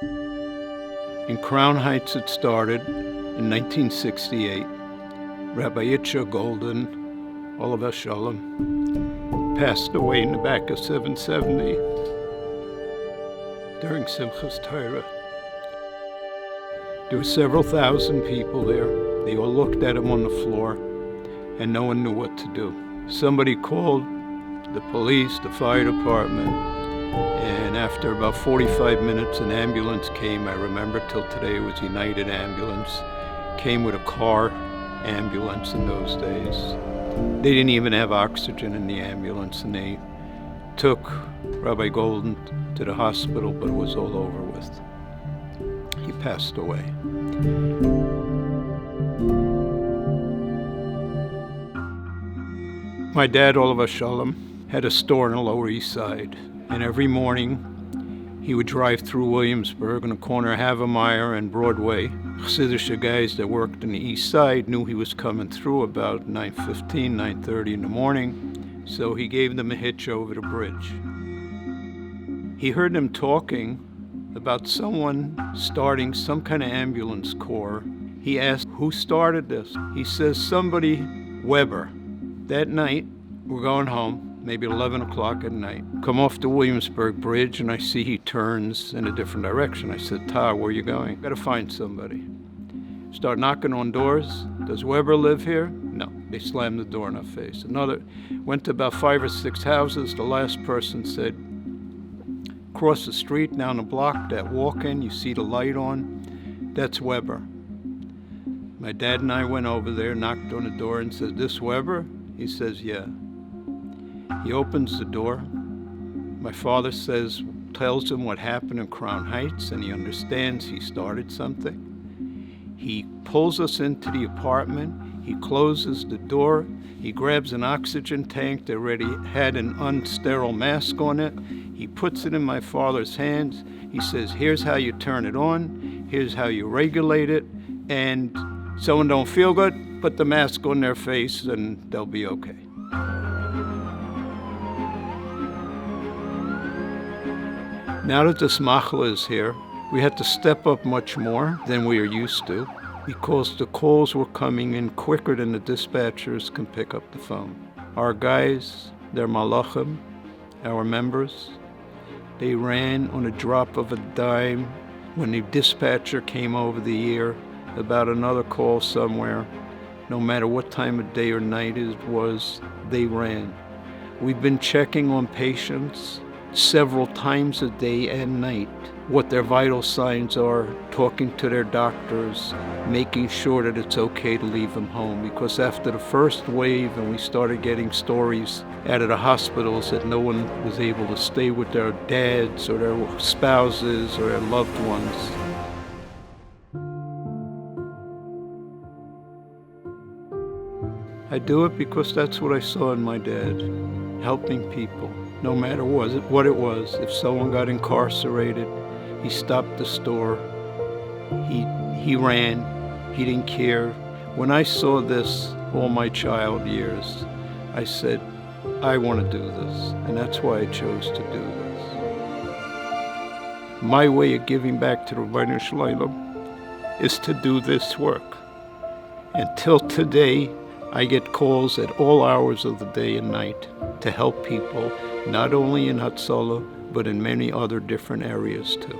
In Crown Heights it started in 1968. Rabbi Yitzhak Golden, Olav Shalom, passed away in the back of 770 during Simchas Torah. There were several thousand people there. They all looked at him on the floor, and no one knew what to do. Somebody called the police, the fire department, and after about 45 minutes, an ambulance came. I remember till today it was United Ambulance. Came with a car ambulance in those days. They didn't even have oxygen in the ambulance, and they took Rabbi Golden to the hospital, but it was all over with. He passed away. My dad, Olav Shalom, had a store on the Lower East Side, and every morning he would drive through Williamsburg on the corner of Havemeyer and Broadway. Chassidish guys that worked on the East Side knew he was coming through about 9:15, 9:30 in the morning, so he gave them a hitch over the bridge. He heard them talking about someone starting some kind of ambulance corps. He asked, who started this? He says, somebody, Weber. That night, we're going home, maybe 11 o'clock at night. Come off the Williamsburg Bridge, and I see he turns in a different direction. I said, Ta, where are you going? Gotta find somebody. Start knocking on doors. Does Weber live here? No. They slammed the door in our face. Went to about 5 or 6 houses. The last person said, across the street, down the block, that walk-in, you see the light on, that's Weber. My dad and I went over there, knocked on the door and said, this Weber? He says, yeah. He opens the door. My father tells him what happened in Crown Heights, and he understands he started something. He pulls us into the apartment. He closes the door. He grabs an oxygen tank that already had an unsterile mask on it. He puts it in my father's hands. He says, here's how you turn it on. Here's how you regulate it. And someone don't feel good, put the mask on their face and they'll be okay. Now that the smachla is here, we had to step up much more than we are used to because the calls were coming in quicker than the dispatchers can pick up the phone. Our guys, they're malachim, our members, they ran on a drop of a dime when the dispatcher came over the ear about another call somewhere. No matter what time of day or night it was, they ran. We've been checking on patients several times a day and night, what their vital signs are, talking to their doctors, making sure that it's okay to leave them home. Because after the first wave and we started getting stories out of the hospitals that no one was able to stay with their dads or their spouses or their loved ones. I do it because that's what I saw in my dad, helping people. No matter what it was, if someone got incarcerated, he stopped the store, he ran, he didn't care. When I saw this all my child years, I said, I want to do this, and that's why I chose to do this. My way of giving back to the Ribbono Shel Olam is to do this work. Until today, I get calls at all hours of the day and night to help people, not only in Hatzolah, but in many other different areas too.